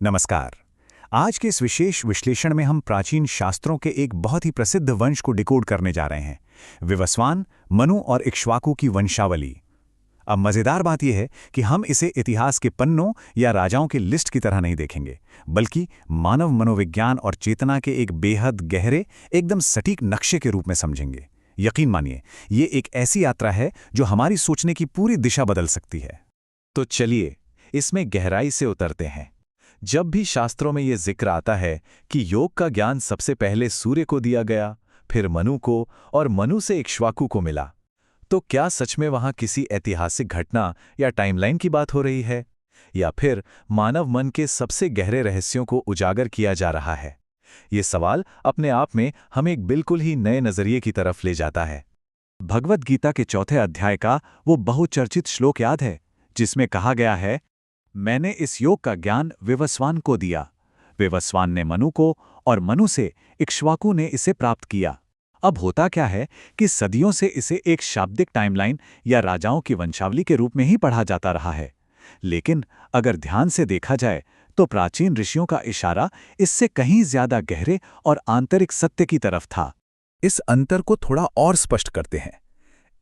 नमस्कार। आज के इस विशेष विश्लेषण में हम प्राचीन शास्त्रों के एक बहुत ही प्रसिद्ध वंश को डिकोड करने जा रहे हैं, विवस्वान, मनु और इक्ष्वाकु की वंशावली। अब मजेदार बात यह है कि हम इसे इतिहास के पन्नों या राजाओं की लिस्ट की तरह नहीं देखेंगे, बल्कि मानव मनोविज्ञान और चेतना के एक बेहद गहरे, एकदम सटीक नक्शे के रूप में समझेंगे। यकीन मानिए, ये एक ऐसी यात्रा है जो हमारी सोचने की पूरी दिशा बदल सकती है। तो चलिए, इसमें गहराई से उतरते हैं। जब भी शास्त्रों में ये जिक्र आता है कि योग का ज्ञान सबसे पहले सूर्य को दिया गया, फिर मनु को और मनु से इक्ष्वाकु को मिला, तो क्या सच में वहां किसी ऐतिहासिक घटना या टाइमलाइन की बात हो रही है, या फिर मानव मन के सबसे गहरे रहस्यों को उजागर किया जा रहा है? ये सवाल अपने आप में हमें एक बिल्कुल ही नए नजरिए की तरफ ले जाता है। भगवद गीता के चौथे अध्याय का वो बहुचर्चित श्लोक याद है, जिसमें कहा गया है, मैंने इस योग का ज्ञान विवस्वान को दिया, विवस्वान ने मनु को और मनु से इक्ष्वाकु ने इसे प्राप्त किया। अब होता क्या है कि सदियों से इसे एक शाब्दिक टाइमलाइन या राजाओं की वंशावली के रूप में ही पढ़ा जाता रहा है, लेकिन अगर ध्यान से देखा जाए तो प्राचीन ऋषियों का इशारा इससे कहीं ज्यादा गहरे और आंतरिक सत्य की तरफ था। इस अंतर को थोड़ा और स्पष्ट करते हैं।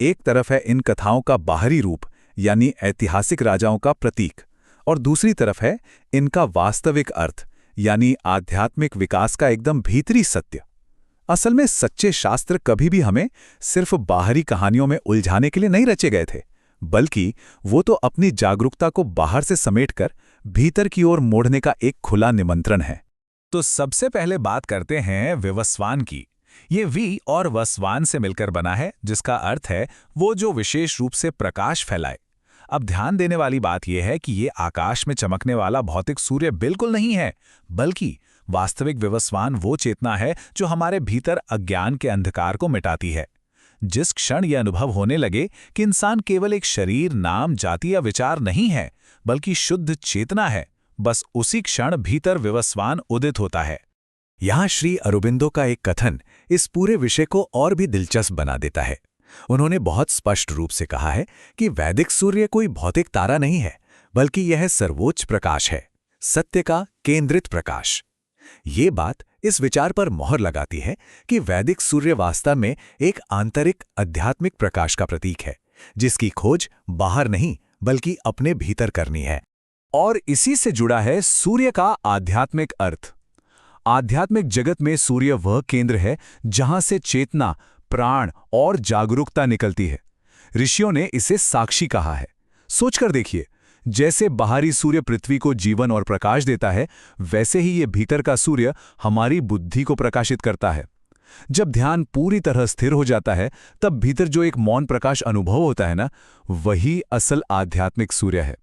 एक तरफ है इन कथाओं का बाहरी रूप, यानी ऐतिहासिक राजाओं का प्रतीक, और दूसरी तरफ है इनका वास्तविक अर्थ, यानी आध्यात्मिक विकास का एकदम भीतरी सत्य। असल में सच्चे शास्त्र कभी भी हमें सिर्फ बाहरी कहानियों में उलझाने के लिए नहीं रचे गए थे, बल्कि वो तो अपनी जागरूकता को बाहर से समेटकर भीतर की ओर मोड़ने का एक खुला निमंत्रण है। तो सबसे पहले बात करते हैं विवस्वान की। ये वी और वस्वान से मिलकर बना है, जिसका अर्थ है वो जो विशेष रूप से प्रकाश फैलाए। अब ध्यान देने वाली बात यह है कि ये आकाश में चमकने वाला भौतिक सूर्य बिल्कुल नहीं है, बल्कि वास्तविक विवस्वान वो चेतना है जो हमारे भीतर अज्ञान के अंधकार को मिटाती है। जिस क्षण यह अनुभव होने लगे कि इंसान केवल एक शरीर, नाम, जाति या विचार नहीं है, बल्कि शुद्ध चेतना है, बस उसी क्षण भीतर विवस्वान उदित होता है। यहाँ श्री अरबिंदो का एक कथन इस पूरे विषय को और भी दिलचस्प बना देता है। उन्होंने बहुत स्पष्ट रूप से कहा है कि वैदिक सूर्य कोई भौतिक तारा नहीं है, बल्कि यह सर्वोच्च प्रकाश है, सत्य का केंद्रित प्रकाश। ये बात इस विचार पर मोहर लगाती है कि वैदिक सूर्य वास्तव में एक आंतरिक आध्यात्मिक प्रकाश का प्रतीक है, जिसकी खोज बाहर नहीं बल्कि अपने भीतर करनी है। और इसी से जुड़ा है सूर्य का आध्यात्मिक अर्थ। आध्यात्मिक जगत में सूर्य वह केंद्र है जहां से चेतना, प्राण और जागरूकता निकलती है। ऋषियों ने इसे साक्षी कहा है। सोचकर देखिए, जैसे बाहरी सूर्य पृथ्वी को जीवन और प्रकाश देता है, वैसे ही ये भीतर का सूर्य हमारी बुद्धि को प्रकाशित करता है। जब ध्यान पूरी तरह स्थिर हो जाता है, तब भीतर जो एक मौन प्रकाश अनुभव होता है ना, वही असल आध्यात्मिक सूर्य है।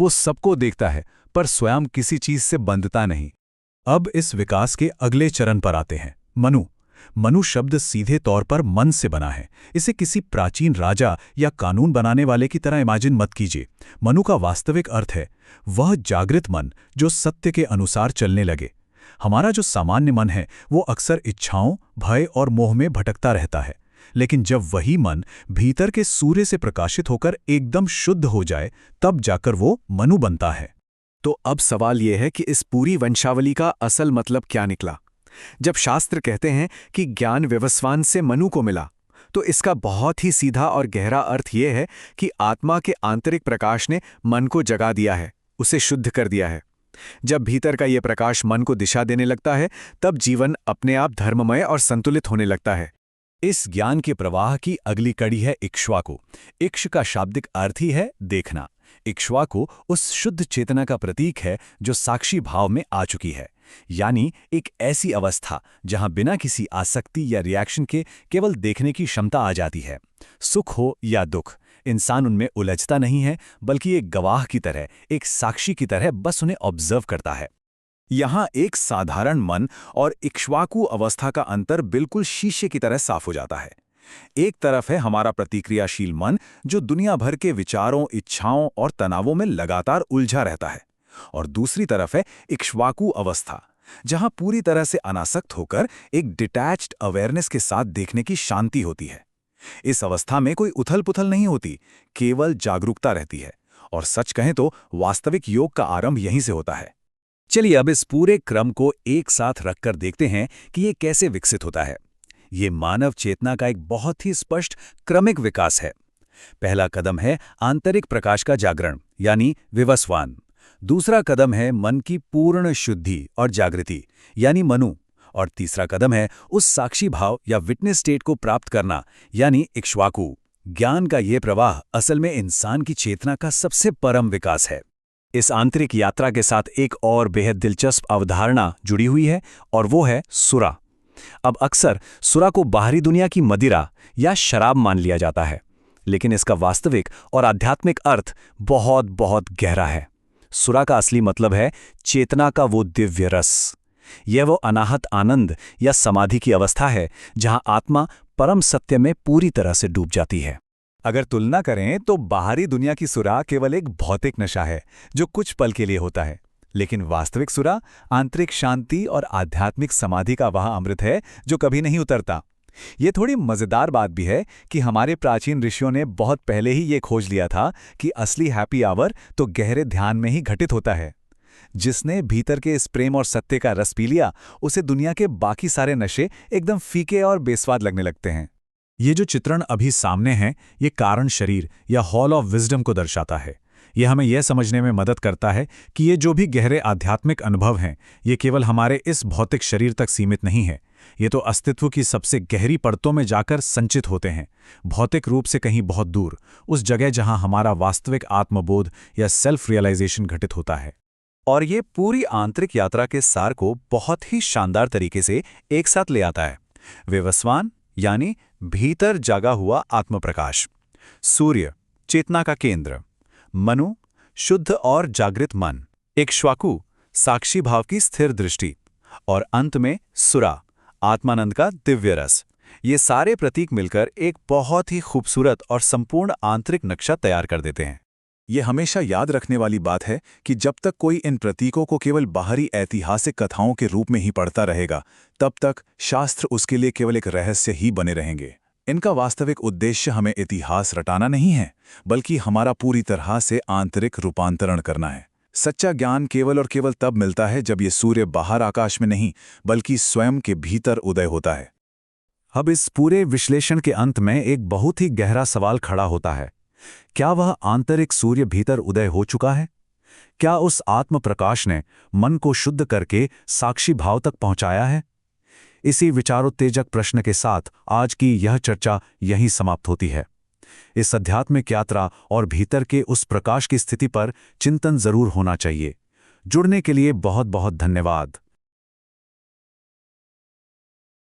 वो सबको देखता है, पर स्वयं किसी चीज से बंधता नहीं। अब इस विकास के अगले चरण पर आते हैं, मनु। मनु शब्द सीधे तौर पर मन से बना है। इसे किसी प्राचीन राजा या कानून बनाने वाले की तरह इमेजिन मत कीजिए। मनु का वास्तविक अर्थ है वह जागृत मन जो सत्य के अनुसार चलने लगे। हमारा जो सामान्य मन है वो अक्सर इच्छाओं, भय और मोह में भटकता रहता है, लेकिन जब वही मन भीतर के सूर्य से प्रकाशित होकर एकदम शुद्ध हो जाए, तब जाकर वो मनु बनता है। तो अब सवाल यह है कि इस पूरी वंशावली का असल मतलब क्या निकला? जब शास्त्र कहते हैं कि ज्ञान विवस्वान से मनु को मिला, तो इसका बहुत ही सीधा और गहरा अर्थ यह है कि आत्मा के आंतरिक प्रकाश ने मन को जगा दिया है, उसे शुद्ध कर दिया है। जब भीतर का यह प्रकाश मन को दिशा देने लगता है, तब जीवन अपने आप धर्ममय और संतुलित होने लगता है। इस ज्ञान के प्रवाह की अगली कड़ी है इक्ष्वाकु। इक्ष का शाब्दिक अर्थ ही है देखना। इक्ष्वाकु उस शुद्ध चेतना का प्रतीक है जो साक्षी भाव में आ चुकी है, यानी एक ऐसी अवस्था जहां बिना किसी आसक्ति या रिएक्शन के केवल देखने की क्षमता आ जाती है। सुख हो या दुख, इंसान उनमें उलझता नहीं है, बल्कि एक गवाह की तरह, एक साक्षी की तरह बस उन्हें ऑब्जर्व करता है। यहाँ एक साधारण मन और इक्ष्वाकु अवस्था का अंतर बिल्कुल शीशे की तरह साफ हो जाता है। एक तरफ है हमारा प्रतिक्रियाशील मन जो दुनिया भर के विचारों, इच्छाओं और तनावों में लगातार उलझा रहता है, और दूसरी तरफ है इक्ष्वाकु अवस्था, जहां पूरी तरह से अनासक्त होकर एक डिटैच्ड अवेयरनेस के साथ देखने की शांति होती है। इस अवस्था में कोई उथल-पुथल नहीं होती, केवल जागरूकता रहती है। और सच कहें तो वास्तविक योग का आरंभ यहीं से होता है। चलिए अब इस पूरे क्रम को एक साथ रखकर देखते हैं कि ये कैसे विकसित होता है। ये मानव चेतना का एक बहुत ही स्पष्ट क्रमिक विकास है। पहला कदम है आंतरिक प्रकाश का जागरण यानी विवस्वान। दूसरा कदम है मन की पूर्ण शुद्धि और जागृति यानी मनु। और तीसरा कदम है उस साक्षी भाव या विटनेस स्टेट को प्राप्त करना यानी इक्ष्वाकु। ज्ञान का ये प्रवाह असल में इंसान की चेतना का सबसे परम विकास है। इस आंतरिक यात्रा के साथ एक और बेहद दिलचस्प अवधारणा जुड़ी हुई है और वो है सुरा। अब अक्सर सुरा को बाहरी दुनिया की मदिरा या शराब मान लिया जाता है, लेकिन इसका वास्तविक और आध्यात्मिक अर्थ बहुत बहुत गहरा है। सुरा का असली मतलब है चेतना का वो दिव्य रस। यह वो अनाहत आनंद या समाधि की अवस्था है जहां आत्मा परम सत्य में पूरी तरह से डूब जाती है। अगर तुलना करें तो बाहरी दुनिया की सुरा केवल एक भौतिक नशा है जो कुछ पल के लिए होता है, लेकिन वास्तविक सुरा आंतरिक शांति और आध्यात्मिक समाधि का वह अमृत है जो कभी नहीं उतरता। ये थोड़ी मजेदार बात भी है कि हमारे प्राचीन ऋषियों ने बहुत पहले ही ये खोज लिया था कि असली हैप्पी आवर तो गहरे ध्यान में ही घटित होता है। जिसने भीतर के इस प्रेम और सत्य का रस पी लिया, उसे दुनिया के बाकी सारे नशे एकदम फीके और बेस्वाद लगने लगते हैं। ये जो चित्रण अभी सामने है, ये कारण शरीर या हॉल ऑफ विजडम को दर्शाता है। यह हमें यह समझने में मदद करता है कि ये जो भी गहरे आध्यात्मिक अनुभव हैं, ये केवल हमारे इस भौतिक शरीर तक सीमित नहीं है। ये तो अस्तित्व की सबसे गहरी परतों में जाकर संचित होते हैं, भौतिक रूप से कहीं बहुत दूर, उस जगह जहां हमारा वास्तविक आत्मबोध या सेल्फ रियलाइजेशन घटित होता है। और ये पूरी आंतरिक यात्रा के सार को बहुत ही शानदार तरीके से एक साथ ले आता है। विवस्वान यानी भीतर जागा हुआ आत्मप्रकाश, सूर्य चेतना का केंद्र, मनु शुद्ध और जागृत मन, इक्ष्वाकु साक्षी भाव की स्थिर दृष्टि, और अंत में सुरा आत्मानंद का दिव्य रस। ये सारे प्रतीक मिलकर एक बहुत ही खूबसूरत और संपूर्ण आंतरिक नक्शा तैयार कर देते हैं। ये हमेशा याद रखने वाली बात है कि जब तक कोई इन प्रतीकों को केवल बाहरी ऐतिहासिक कथाओं के रूप में ही पढ़ता रहेगा, तब तक शास्त्र उसके लिए केवल एक रहस्य ही बने रहेंगे। इनका वास्तविक उद्देश्य हमें इतिहास रटाना नहीं है, बल्कि हमारा पूरी तरह से आंतरिक रूपांतरण करना है। सच्चा ज्ञान केवल और केवल तब मिलता है जब ये सूर्य बाहर आकाश में नहीं, बल्कि स्वयं के भीतर उदय होता है। अब इस पूरे विश्लेषण के अंत में एक बहुत ही गहरा सवाल खड़ा होता है। क्या वह आंतरिक सूर्य भीतर उदय हो चुका है? क्या उस आत्म प्रकाश ने मन को शुद्ध करके साक्षी भाव तक पहुंचाया है? इसी विचारोत्तेजक प्रश्न के साथ आज की यह चर्चा यहीं समाप्त होती है। इस आध्यात्मिक यात्रा और भीतर के उस प्रकाश की स्थिति पर चिंतन जरूर होना चाहिए। जुड़ने के लिए बहुत बहुत धन्यवाद।